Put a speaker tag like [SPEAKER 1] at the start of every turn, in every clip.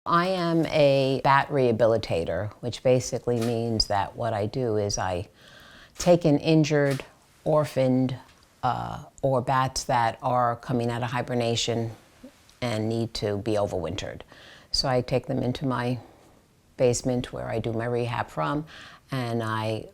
[SPEAKER 1] I am a bat rehabilitator, which basically means that what I do is I take an injured, orphaned, or bats that are coming out of hibernation and need to be overwintered. So I take them into my basement where I do my rehab from, and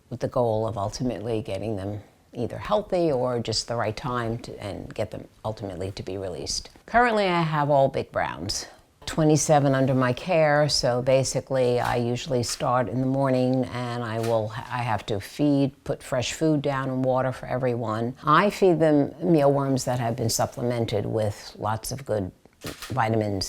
[SPEAKER 1] with the goal of ultimately getting them either healthy or just the right time and get them ultimately to be released. Currently I have all big browns. 27 under my care, so basically I usually start in the morning and I have to put fresh food down and water for everyone. I feed them mealworms that have been supplemented with lots of good vitamins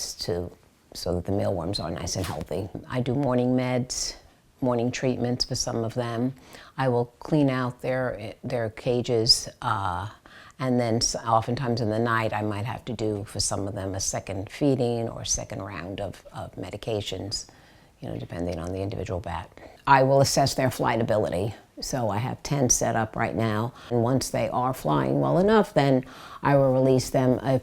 [SPEAKER 1] so that the mealworms are nice and healthy. I do morning meds, morning treatments for some of them. I will clean out their cages, and then oftentimes in the night I might have to do for some of them a second feeding or second round of medications, depending on the individual bat. I will assess their flight ability. So I have 10 set up right now. And once they are flying well enough, then I will release them. I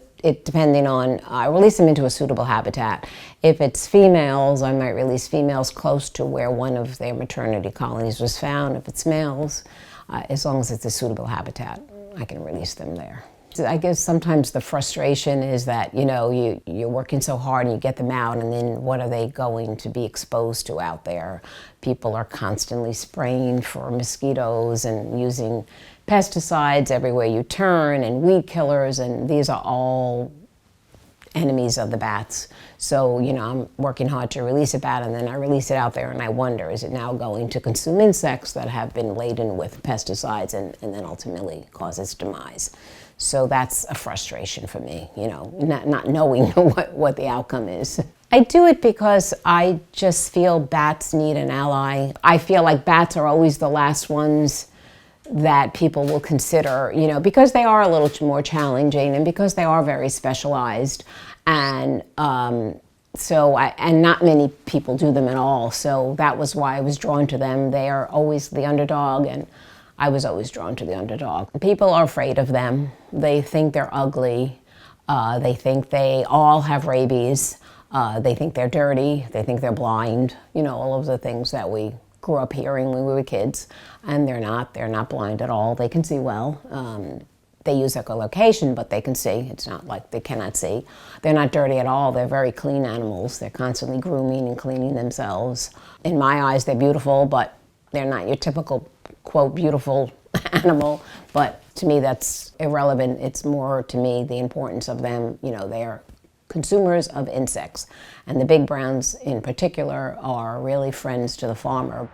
[SPEAKER 1] release them into a suitable habitat. If it's females, I might release females close to where one of their maternity colonies was found. If it's males, as long as it's a suitable habitat, I can release them there. I guess sometimes the frustration is that, you're working so hard and you get them out, and then what are they going to be exposed to out there? People are constantly spraying for mosquitoes and using pesticides everywhere you turn and weed killers, and these are all enemies of the bats. So, I'm working hard to release a bat, and then I release it out there and I wonder, is it now going to consume insects that have been laden with pesticides and then ultimately cause its demise? So that's a frustration for me, not knowing what the outcome is. I do it because I just feel bats need an ally. I feel like bats are always the last ones that people will consider, because they are a little more challenging and because they are very specialized. And and not many people do them at all. So that was why I was drawn to them. They are always the underdog, and I was always drawn to the underdog. People are afraid of them. They think they're ugly. They think they all have rabies. They think they're dirty. They think they're blind. All of the things that we grew up hearing when we were kids. And they're not. They're not blind at all. They can see well. They use echolocation, but they can see. It's not like they cannot see. They're not dirty at all. They're very clean animals. They're constantly grooming and cleaning themselves. In my eyes, they're beautiful, but they're not your typical, quote, beautiful animal. But to me, that's irrelevant. It's more, to me, the importance of them. They are consumers of insects. And the big browns in particular are really friends to the farmer.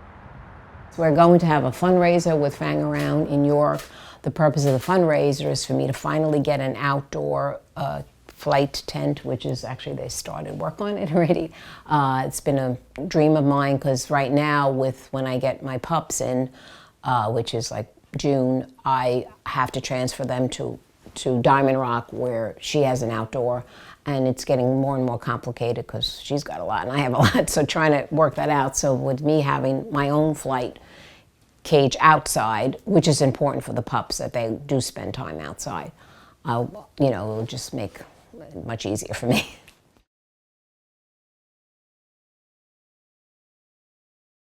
[SPEAKER 1] So we're going to have a fundraiser with Fang Around in York. The purpose of the fundraiser is for me to finally get an outdoor flight tent, which is actually, they started work on it already. It's been a dream of mine because right now when I get my pups in, which is like June, I have to transfer them to Diamond Rock where she has an outdoor, and it's getting more and more complicated because she's got a lot and I have a lot, so trying to work that out. So with me having my own flight cage outside, which is important for the pups that they do spend time outside, it'll just make it much easier for me.